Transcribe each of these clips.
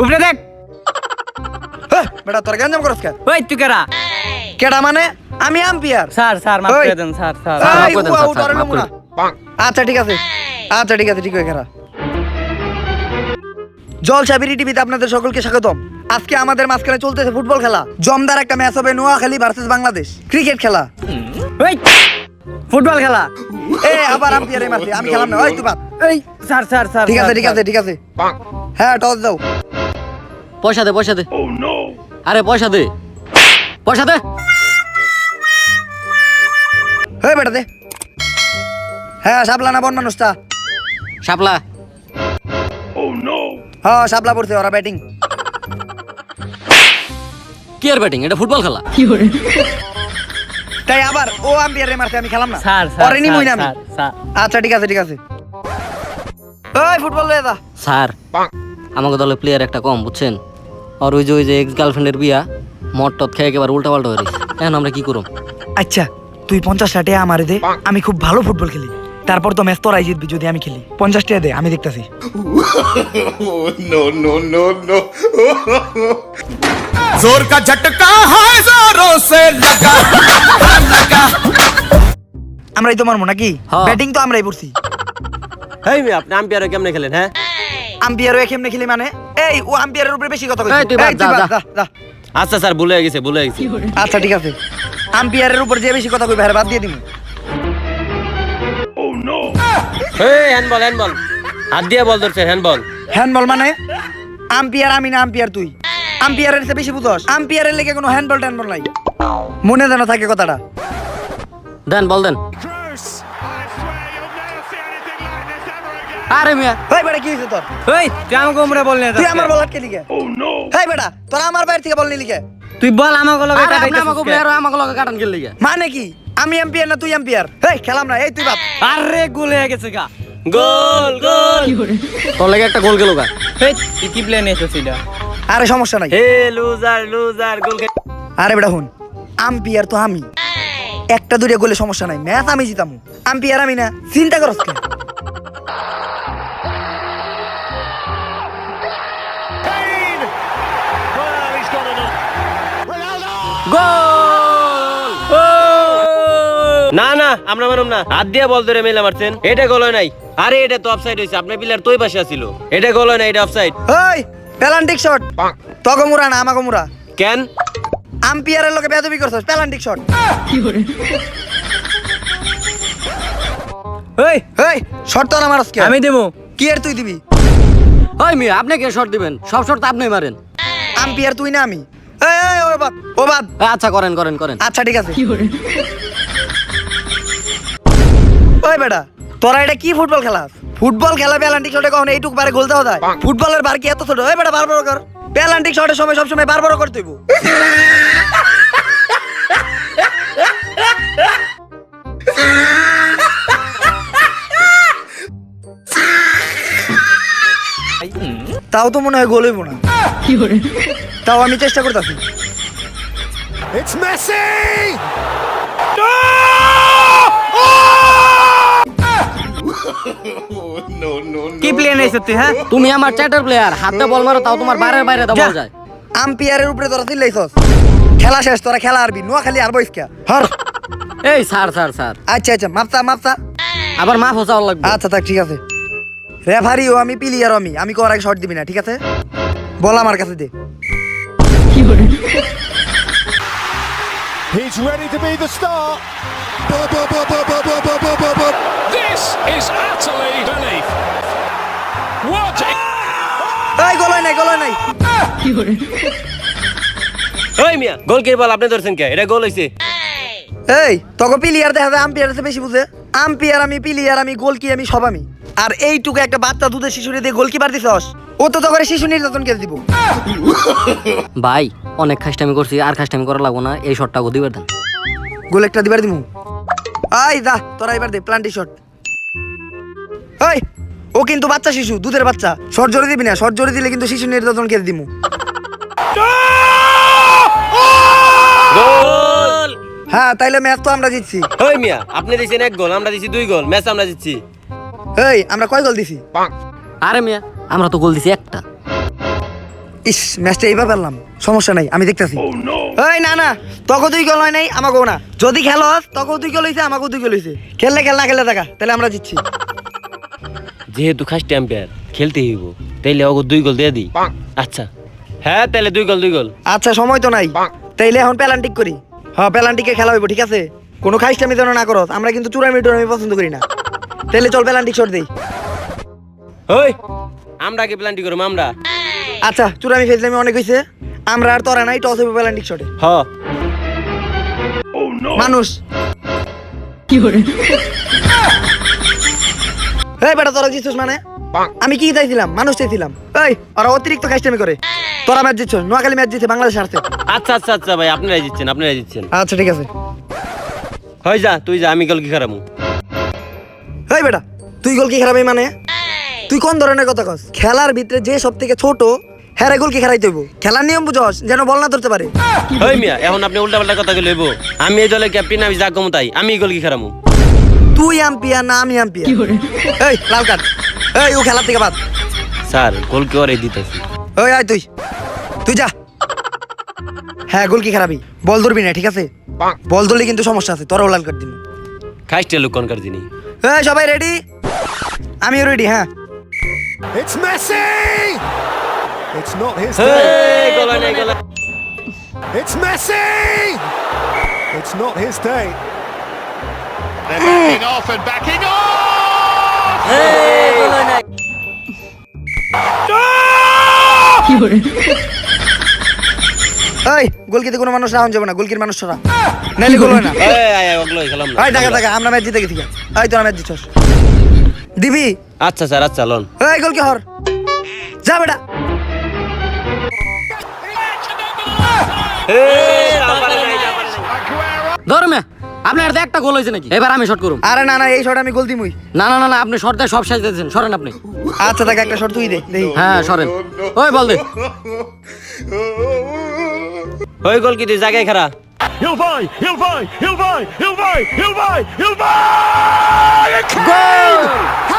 উপরে দেখ। বেটা তোর গঞ্জাম করছ কে? ওই তুই কেডা? কেডা মানে? আমি আম্পায়ার। স্যার স্যার মাফ করে দেন স্যার স্যার। মাফ করে দেন স্যার, মাফ করে দেন। আচ্ছা ঠিক আছে, আচ্ছা ঠিক আছে, ঠিক হয়ে গেল। জলসাবিরি টিভিতে আপনাদের সকলকে স্বাগতম। আজকে আমাদের মাঝখানে চলতেছে ফুটবল খেলা। জমদার একটা ম্যাচ হবে, নোয়াখালী ভার্সেস বাংলাদেশ। ক্রিকেট খেলা। ওই ফুটবল খেলা। আবার আম্পায়ারে মারছে, আমি খেলাম না। ওই তুই বাদ। এই স্যার স্যার স্যার। ঠিক আছে ঠিক আছে ঠিক আছে। হ্যাঁ টস দাও। পয়সা দে পয়সা দে। আরে পয়সা দে, পয়সা দে। হ্যাঁ বেটা দে। হ্যাঁ শাপলা না বন মানুষটা? শাপলা। হ্যাঁ শাপলা পড়ছে, ওরা ব্যাটিং। কি আর ব্যাটিং, এটা ফুটবল খেলা। তাই আবার ও আম্পায়ারে মারছে, আমি খেলাম না। Sir sir. ওরে নিমই না আমি। স্যার আচ্ছা ঠিক আছে ঠিক আছে। ওই ফুটবল লয়ে যা। স্যার আমাকে দলে প্লেয়ার একটা কম বুঝছেন, আর ওই যে এক্স গার্লফ্রেন্ডের বিয়া মদ টদ খেয়ে একেবারে উল্টা পাল্টা হয়ে গেছে। এখন আমরা কি করব? আচ্ছা তুই 50 টাকা আমারে দে, আমি খুব ভালো ফুটবল খেলি। তারপর তো ম্যাচ তোরাই জিতবি যদি আমি খেলি। 50 টাকা দে, আমি দেখতাছি। जोर का झटका है जोरों से लगा लगा। আমরাই তো মারবো নাকি? হ্যাঁ। ব্যাটিং তো আমরাই করছি। এই মেয়ে আপনি আম্পায়ারে কেমনে খেলেন? হ্যাঁ আম্পায়ারও কেমনে খেলি মানে? এই ও আম্পায়ারের উপরে বেশি কথা কইছে। এই, তুই বাদ, তুই বাদ, যা, যা, যা। আচ্ছা স্যার ভুলে গেছে ভুলে গেছে। আচ্ছা ঠিক আছে। আম্পায়ারের উপর যে বেশি কথা কইবে আর বাদ দিয়ে দিমু। এই হ্যান্ডবল হ্যান্ডবল, হাত দিয়ে বল ধরছে হ্যান্ডবল। হ্যান্ডবল মানে? আম্পায়ার আমি না আম্পায়ার তুই। আম্পায়ারের চেয়ে বেশি বুঝস। আম্পায়ারের লেগে কোনো হ্যান্ডবল ট্যান্ডবল নাই, মনে যেন থাকে কথাটা। দেন বল দেন। আরে মিয়া এই বেটা কি হইছে তোর? ওই তুই আমাকে উমরে বল না। তুই আমার বল আটকে লিখে। এই বেটা তোরা আমার বাইরে থেকে বল নি লিখে। তুই বল আমাকে লগে আরে আপনি কাটাইতাছিস আমাকে কে? প্লেয়ার আমাকে লগে কাটান গেল লিগা। মানে কি? আমি আম্পায়ার না তুই আম্পায়ার? এই খেলাম না। এই তুই বাপ। আরে গোল হয়ে গেছে গা। গোল গোল। তোর লাগে একটা গোল গেল গা। এই তুই কি প্লেন এসেছিস এটা? আরে সমস্যা নাই। হে লুজার লুজার গোল। আরে বেটা হুন, আম্পায়ার তো আমি। একটা দুইটা গোলে সমস্যা নাই, ম্যাচ আমি জিতামু। আম্পায়ার আমি না, চিন্তা করছ কেন? গোল। না না আমরা মারুম না, হাত দিয়ে বল ধরে মেলা মারছেন, এটা গোল হয় নাই। আরে এটা তো অফসাইড হইছে, আপনার প্লেয়ার তোই পাশে ছিল। এটা গোল হয় না, এটা অফসাইড। ওই পেনাল্টিক শট। তোকে মুরা না আমাকে মুরা। কেন? আম্পায়ারের লগে বেয়াদবি করছস। পেনাল্টিক শট। ওই এই শট তো না মারছ কে? আমি দেবো। কি এর তুই দিবি? ওই মিয়া আপনি কে শট দিবেন? সব শট তো আপনিই মারেন। আম্পায়ার তুই না আমি। এই এই ও বাদ ও বাদ। আচ্ছা করেন করেন করেন। আচ্ছা ঠিক আছে। ওই বেটা তোরা এটা কি ফুটবল খেলাস? ফুটবল খেলা পেনাল্টিক শটে কখনো এইটুক বারে গোল দেওয়া যায়? ফুটবলের বার কি এত ছোট? ওই বেটা বারবার কর। পেনাল্টিক শটের সময় সব সময় বারবার করতে হইব। তাও তো মনে হয় গোল হইব না। তাও আমি চেষ্টা করতেছি। It's Messi. কি প্লেন এসেছিস তুই? হ্যাঁ তুমি আমার চ্যাটার প্লেয়ার, হাতে বল মারো তাও তোমার বাইরে বাইরে দাও বল যায়। আম্পায়ারের উপরে তোরা চিল্লাইছস। খেলা শেষ, তোরা খেলা আরবি। নোয়াখালী আর বইস কে? হর। এই স্যার স্যার স্যার আচ্ছা আচ্ছা মাপতা মাপতা। আবার মাফ হোসাও লাগবে। আচ্ছা থাক ঠিক আছে। রেফারিও আমি, প্লেয়ারও আমি। আমি কোয়ার আগে শট দিবি না, ঠিক আছে? বল আমার কাছে দে। He's ready to be the star. This is utterly belief. What? এই গোল হয় নাই, গোল হয় নাই। ওই মিয়া গোলকির বল আপনি ধরছেন কে? এটা গোল হইছে। এই তোকে প্লেয়ার দেখা যায় আম্পায়ার আছে বেশি বুঝে। আম্পায়ার আমি, প্লেয়ার আমি, গোল কি আমি, সব আমি। আর এইটুকু একটা বাচ্চা দুধের শিশুরে দিয়ে গোলকিপার দিছস। ও তো তোকে শিশু নির্যাতন কে দিব? ভাই অনেক খাস্টামি করছি, আর খাস্টামি করা লাগবো না। এই শটটা গো দিবার দেন। গোল একটা দিবার দিমু। আই দা তোরা এবার দে প্লান্টি শট। এই ও কিন্তু বাচ্চা শিশু, দুধের বাচ্চা। শর্ট জোরে দিবি না, শর্ট জোরে দিলে কিন্তু শিশু নির্যাতন কে দিমু। গোল। হ্যাঁ তাইলে ম্যাচ তো আমরা জিতছি। ওই মিয়া আপনি দিছেন এক গোল, আমরা দিছি 2 গোল, ম্যাচ আমরা জিতছি। এই আমরা কয় গোল দিছি? আরে মিয়া আমরা তো গোল দিছি একটা। ইস, ম্যাচটা এইবার পারলাম, সমস্যা নাই, আমি দেখতেছি। এই না না, তোকে 2 গোল হয় নাই, আমাকেও না। যদি খেলোস তোকে 2 গোল হইছে, আমাকেও 2 গোল হইছে। খেললে খেল, না খেললে দেখা, তাহলে আমরা জিতছি। যেহেতু খাসটি আম্পায়ার খেলতে হইব, তাইলে ওকে 2 গোল দিয়ে দিই। আচ্ছা হ্যাঁ, তাহলে 2 গোল। আচ্ছা, সময় তো নাই, তাইলে এখন পেলান্টিক করি। হ্যাঁ, পেলান্টিকে খেলা হইব, ঠিক আছে? কোনো খাইস্টামি যেন না করস, আমরা কিন্তু চূড়ামি টুরামি পছন্দ করি না। তাহলে চল পেলান্টিক শট দেই। ওই আমরা কি প্ল্যান্টি করব আমরা? আচ্ছা, চূড়ামি ফেজলামি অনেক হইছে, আমরা আর তোরা নাই, টস হইব পেলান্টিক শটে। হ মানুষ এই বেটা, তোরা জিতছিস মানে? আমি কি চাইছিলাম? মানুষ চাইছিলাম। এই ওরা অতিরিক্ত খাইস্টামি করে। তোরা ম্যাচ জিতছ, নোয়াখালী ম্যাচ জিতছে, বাংলাদেশ হারছে। আচ্ছা ভাই, আপনারাই জিতছেন। আচ্ছা ঠিক আছে। হই যা, তুই যা, আমি গোল কি খারামু। এই বেটা, তুই গোল কি খারাপই মানে? তুই কোন ধরনের কথা কস? খেলার ভিতরে যে সব থেকে ছোট হ্যাঁ গোল কি খেলাইতে হইব। খেলার নিয়ম বুঝস, যেন বল না ধরতে পারে। ওই মিয়া, এখন আপনি উল্টাপাল্টা কথা লইব। আমি এই দলের ক্যাপ্টেন, আমি যা কম তাই। আমি গোল কি খারামু। তুই আম্পিয়ার না আমি আম্পিয়ার? এই লাল কার্ড, এই ও খেলার থেকে বাদ। স্যার গোল কি ওরে দিতেছি। ওই আয়, তুই যা। হ্যাঁ, গোল কি খারাপই, বল ধরবি না, ঠিক আছে? বল ধরলে কিন্তু সমস্যা আছে, তোরাও লাল কার্ড দিবি। খাইস্টে লোক কোনকার জিনি। এই সবাই রেডি? আমিও রেডি। হ্যাঁ, It's Messi! It's not his এই day. গোল নাই গোল। It's Messi! It's not his day. They're backing off and backing off. এই গোল নাই। এই গোলকিতে কোনো মানুষ রাউন্ড যাবে না, গোলকির মানুষ ছাড়া নাইলে গোল হয় না। এই ওগুলো খেলাম না। এই দেখা আমরা ম্যাচ জিতে গেছি। এই তোরা ম্যাচ জিতছস, দিবি? আচ্ছা স্যার, আচ্ছা লন। এই গোল কি হর, যা বেটা। ধর্মে আপনার তো একটা গোল হয়েছে নাকি? এবার আমি শট করুম। আরে না না, এই শট আমি গোল দিমুই। না, আপনি শট দিয়ে সব সাজ দিয়েছেন, সরেন আপনি। আচ্ছা দেখ, একটা শট তুই দে, দেই। হ্যাঁ সরেন। ওই বল দে। ওই গোল কি তুই জায়গায় খারা। He'll buy!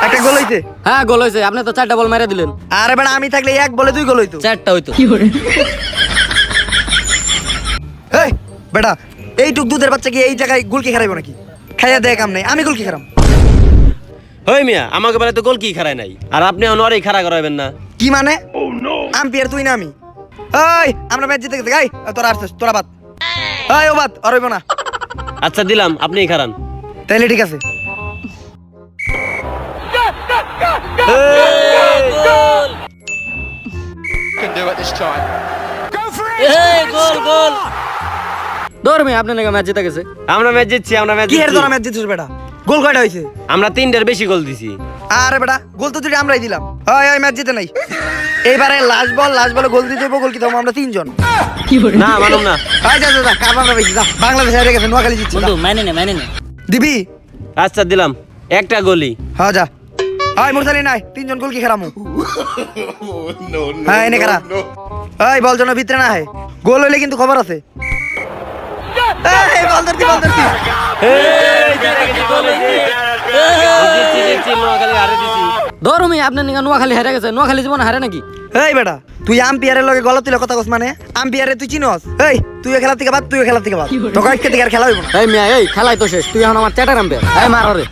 একটা গোল হইছে। হ্যাঁ গোল হয়েছে, আপনি তো 4টা বল মেরে দিলেন। আরে বেটা, আমি থাকলে এক বলে 2 গোল হইতো। 4টা হইতো। এই বেটা, এইটুক দুধের বাচ্চা কি এই জায়গায় গোল কি খারাইবো নাকি? খাইয়া দেয় কাম নাই, আমি গোল কি খারাম? ওই মিয়া, আমাকে বলে তো গোল কি খারায় নাই, আর আপনি অনেক খাড়া করাবেন না। কি মানে? আম্পিয়ার তুই না আমি? এই আমরা ম্যাচ জিতে গেছি। এই তোরা আসছিস, তোরা বাদ। এই ও বাদ, আর হইব না। আচ্ছা দিলাম, আপনিই খারান। তাইলে ঠিক আছে। Can do it this time. গোল। ধর্মে আপনি নাকি ম্যাচ জিতে গেছে। আমরা ম্যাচ জিতছি। কি এর তোরা ম্যাচ জিতছিস বেটা? গোল কয়টা হইছে? আমরা 3টার বেশি গোল দিছি। আরে বেটা, গোল তো 2টা আমরাই দিলাম। এই ম্যাচ জিতে নাই। এইবারে লাস্ট বলে গোল দিতে হইব। গোল কি দাও? আমরা 3 জন। না মানুম না। এই যা কাপ আমরা বেশি যা। বাংলাদেশ হেরে গেছে, নোয়াখালী জিতছে। বন্ধু মাইনে নে। দিবি? আচ্ছা দিলাম, একটা গোলই। হ্যাঁ যা। এই মুরসালি নাই, 3 জন গোল কি খেরামু? হ্যাঁ এনে খেরা। এই বল যেন ভিতরে না হয়, গোল হইলে কিন্তু খবর আছে। এই বল ধরতি। জিতছি, নোয়াখালী হারে দিছি। ধর্মে আপনি নাকি নোয়াখালী হেরে গেছে। নোয়াখালী জীবন হারে নাকি? এই বেটা, তুই আম্পিয়ারের লগে গলা তুলে কথা কস মানে? আম্পিয়ারে তুই চিনস? এই তুইও খেলা থেকে বাদ। তোকে আজকে থেকে আর খেলা হইব না। এই মিয়া, এই খেলাই তো শেষ। তুই এখন আমার চ্যাটার আম্পায়ার। এই মার ওরে।